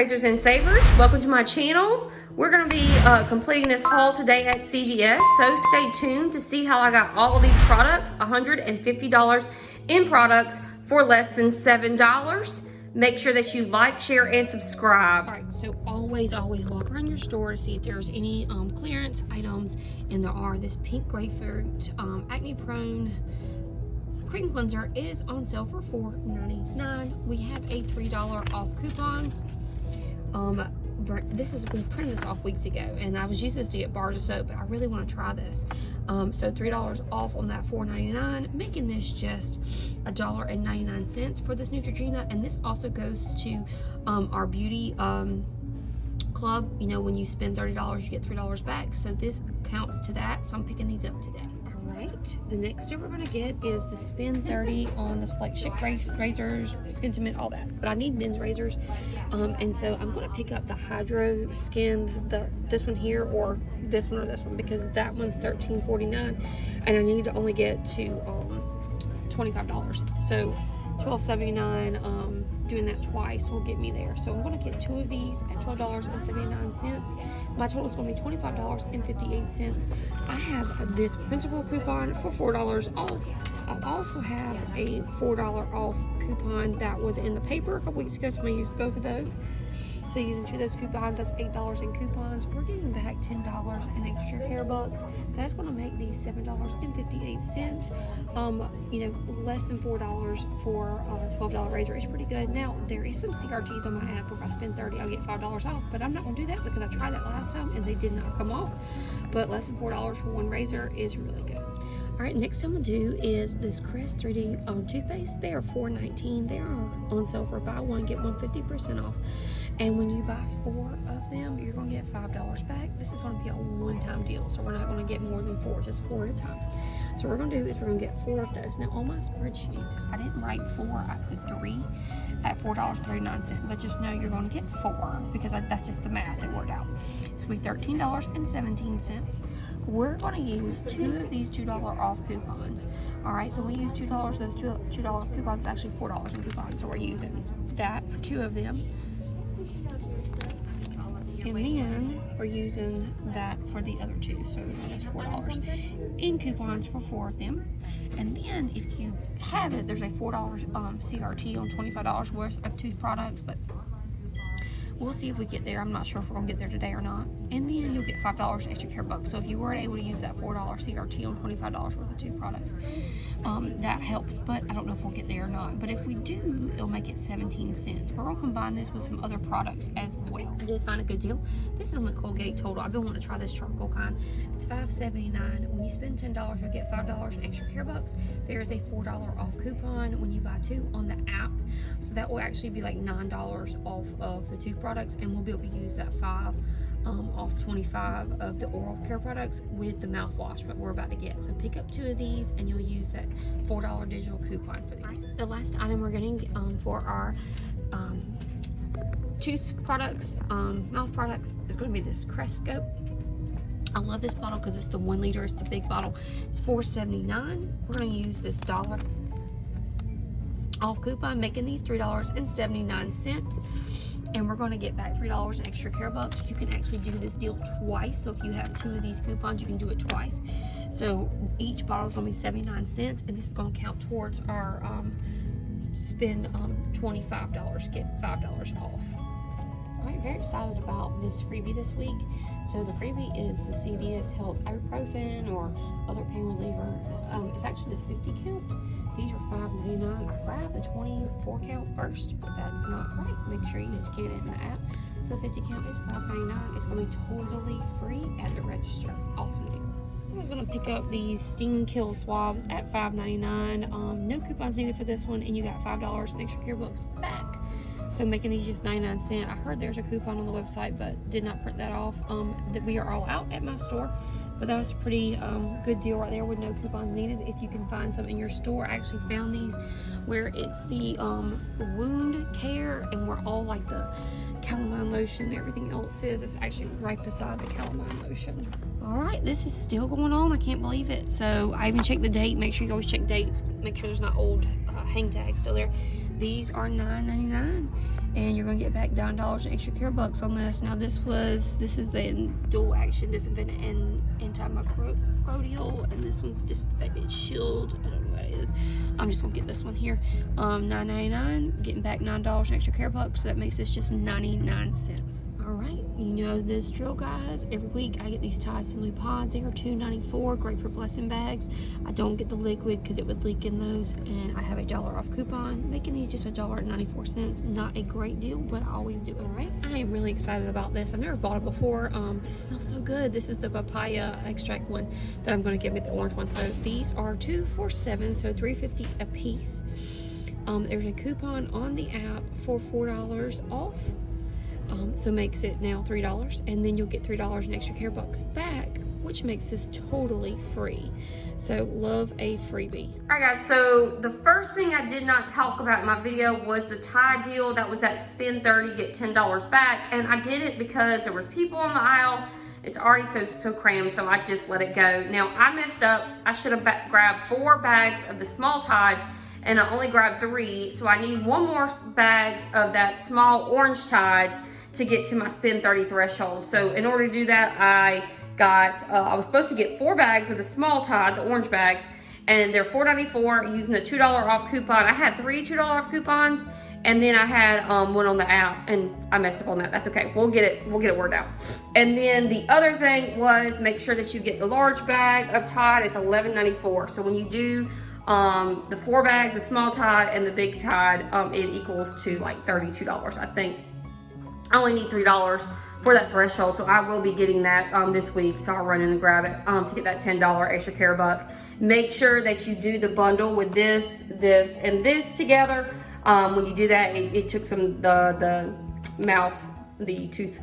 Praisers and Savers, welcome to my channel. We're going to be completing this haul today at CVS, so stay tuned to see how I got all of these products, $150 in products for less than $7. Make sure that you like, share, and subscribe. All right, so always walk around your store to see if there's any clearance items, and there are. This pink grapefruit acne prone cream cleanser is on sale for $4.99. We have a $3 off coupon. We printed this off weeks ago, and I was using this to get bars of soap, but I really want to try this. So $3 off on that $4.99, making this just $1.99 for this Neutrogena. And this also goes to our beauty club. You know, when you spend $30, you get $3 back. So this counts to that. So I'm picking these up today. The next step we're going to get is the spend 30 on the Select Chic razors, skin to mint, all that. But I need men's razors, and so I'm going to pick up the Hydro Skin, this one here, or this one, because that one's $13.49, and I need to only get to $25. So $12.79. Doing that twice will get me there. So I'm going to get two of these at $12.79. My total is going to be $25.58. I have this Printable coupon for $4 off. I also have a $4 off coupon that was in the paper a couple weeks ago, so I'm going to use both of those. So using two of those coupons, that's $8 in coupons. We're getting back $10 in extra hair bucks. That's going to make these $7.58. You know, less than $4 for a $12 razor is pretty good. Now, there is some CRTs on my app. If I spend $30, I'll get $5 off. But I'm not going to do that because I tried that last time and they did not come off. But less than $4 for one razor is really good. All right, next thing I'm going to do is this Crest 3D toothpaste. They are $4.19. They are on sale for buy one, get one 50% off. And when you buy 4 of them, you're going to get $5 back. This is going to be a one-time deal, so we're not going to get more than 4, just 4 at a time. So what we're going to do is we're going to get 4 of those. Now, on my spreadsheet, I didn't write 4. I put 3 at $4.39, but just know you're going to get 4 because that's just the math that worked out. It's going to be $13.17. We're going to use 2 of these $2 off coupons. All right, so we use $2. Those $2 coupons is actually $4 in coupons, so we're using that for 2 of them. And then we're using that for the other 2, so that's $4 in coupons for 4 of them. And then if you have it, there's a $4 CRT on $25 worth of tooth products, but we'll see if we get there. I'm not sure if we're going to get there today or not. And then you'll get $5 extra care bucks. So if you weren't able to use that $4 CRT on $25 worth of tooth products, that helps. But I don't know if we'll get there or not. But if we do, it'll make it 17 cents. We're going to combine this with some other products as well. I did find a good deal. This is on the Colgate Total. I've been wanting to try this charcoal kind. It's $5.79. When you spend $10, you'll get $5 extra care bucks. There's a $4 off coupon when you buy 2 on the app. So that will actually be like $9 off of the tooth products, and we'll be able to use that 5 off 25 of the oral care products with the mouthwash that we're about to get. So pick up 2 of these and you'll use that $4 digital coupon for these. The last item we're getting for our tooth products, mouth products, is going to be this Crest Scope. I love this bottle because it's the 1 liter, it's the big bottle. It's $4.79. We're going to use this $1 off coupon, making these $3.79. And we're going to get back $3 in extra care bucks. You can actually do this deal twice. So if you have 2 of these coupons, you can do it twice. So each bottle is going to be 79 cents, and this is going to count towards our spend $25, get $5 off. All right, very excited about this freebie this week. So the freebie is the CVS Health Ibuprofen or other pain reliever. It's actually the 50 count. These are $5.99. I grabbed the 24 count first, but that's not right. Make sure you scan it in the app. So the 50 count is $5.99. It's going to be totally free at the register. Awesome deal. I was going to pick up these Sting Kill swabs at $5.99. No coupons needed for this one, and you got $5 in extra care bucks back. So making these just 99 cents. I heard there's a coupon on the website, but did not print that off. That we are all out at my store, but that was a pretty good deal right there with no coupons needed. If you can find some in your store, I actually found these where it's the wound care, and where all like the calamine lotion and everything else is. It's actually right beside the calamine lotion. All right, this is still going on. I can't believe it. So I even checked the date. Make sure you always check dates. Make sure there's not old hang tags still there. these are $9.99, and you're gonna get back $9 in extra care bucks on this. Now this is the dual action disinfectant and antimicrobial, and this one's disinfectant shield. I don't know what it is. I'm just gonna get this one here. $9.99, getting back $9 in extra care bucks, so that makes this just 99 cents. All right, you know this drill, guys. Every week I get these Tide Simply Pod. They are $2.94, great for blessing bags. I don't get the liquid because it would leak in those, and I have a $1 off coupon, making these just $1.94. Not a great deal, but I always do it. All right, I am really excited about this. I've never bought it before, but it smells so good. This is the papaya extract one that I'm going to give me, the orange one. So these are 2 for $7, so $3.50 a piece. There's a coupon on the app for $4 off. So makes it now $3, and then you'll get $3 in extra care bucks back, which makes this totally free. So love a freebie. All right, guys, so the first thing I did not talk about in my video was the Tide deal. That was that spend 30, get $10 back, and I did it because there was people on the aisle. It's already so crammed, so I just let it go. Now, I messed up. I should have grabbed 4 bags of the small Tide, and I only grabbed 3, so I need 1 more bags of that small orange Tide to get to my spend 30 threshold. So in order to do that, I was supposed to get 4 bags of the small Tide, the orange bags, and they're $4.94 using the $2 off coupon. I had 3 $2 off coupons, and then I had one on the app, and I messed up on that. That's okay. We'll get it worked out. And then the other thing was, make sure that you get the large bag of Tide. It's $11.94. So when you do the 4 bags, the small Tide and the big Tide, it equals to like $32, I think. I only need $3 for that threshold, so I will be getting that this week. So I'll run in and grab it to get that $10 extra care buck. Make sure that you do the bundle with this, and this together. When you do that, it took some the toothpaste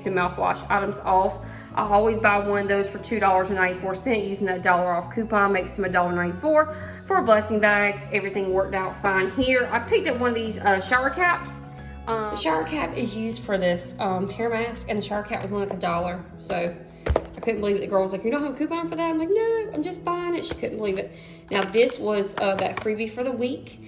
and mouthwash items off. I always buy one of those for $2.94 using that $1 off coupon. Makes them $1.94 for blessing bags. Everything worked out fine here. I picked up one of these shower caps. The shower cap is used for this hair mask, and the shower cap was only like $1. So I couldn't believe it. The girl was like, "You don't have a coupon for that?" I'm like, "No, I'm just buying it." She couldn't believe it. Now this was that freebie for the week.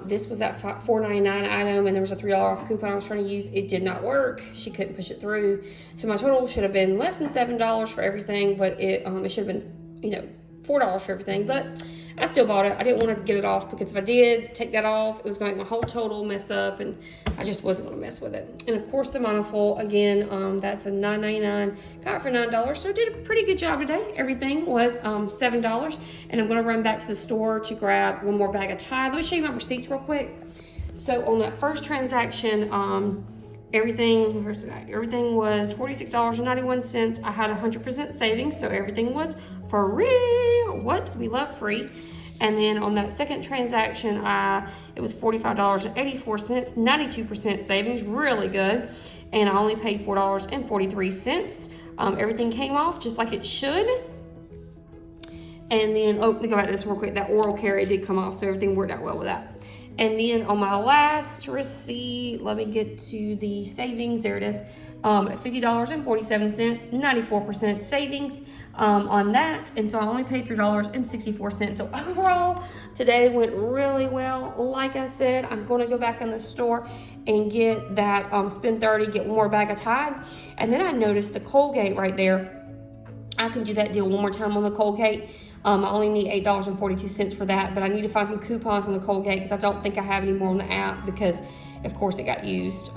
This was that $4.99 item, and there was a $3 off coupon I was trying to use. It did not work. She couldn't push it through. So my total should have been less than $7 for everything, but it should have been, $4 for everything. But I still bought it. I didn't want to get it off, because if I did take that off, it was going to make my whole total mess up, and I just wasn't going to mess with it. And of course, the monofoil, again, that's a $9.99. Got it for $9, so I did a pretty good job today. Everything was $7, and I'm going to run back to the store to grab 1 more bag of Tide. Let me show you my receipts real quick. So on that first transaction, everything was $46.91. I had 100% savings, so everything was free. What? We love free. And then on that second transaction, it was $45.84, 92% savings, really good. And I only paid $4.43. Everything came off just like it should. And then, let me go back to this real quick. That oral care, it did come off, so everything worked out well with that. And then on my last receipt, let me get to the savings. There it is. $50.47, 94% savings on that. And so I only paid $3.64. So overall, today went really well. Like I said, I'm going to go back in the store and get that spend 30, get 1 more bag of Tide. And then I noticed the Colgate right there. I can do that deal 1 more time on the Colgate. I only need $8.42 for that, but I need to find some coupons on the Colgate, because I don't think I have any more on the app, because of course it got used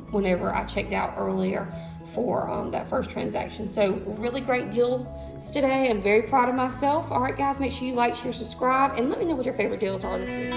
whenever I checked out earlier for that first transaction. So really great deals today. I'm very proud of myself. All right, guys, make sure you like, share, subscribe, and let me know what your favorite deals are this week.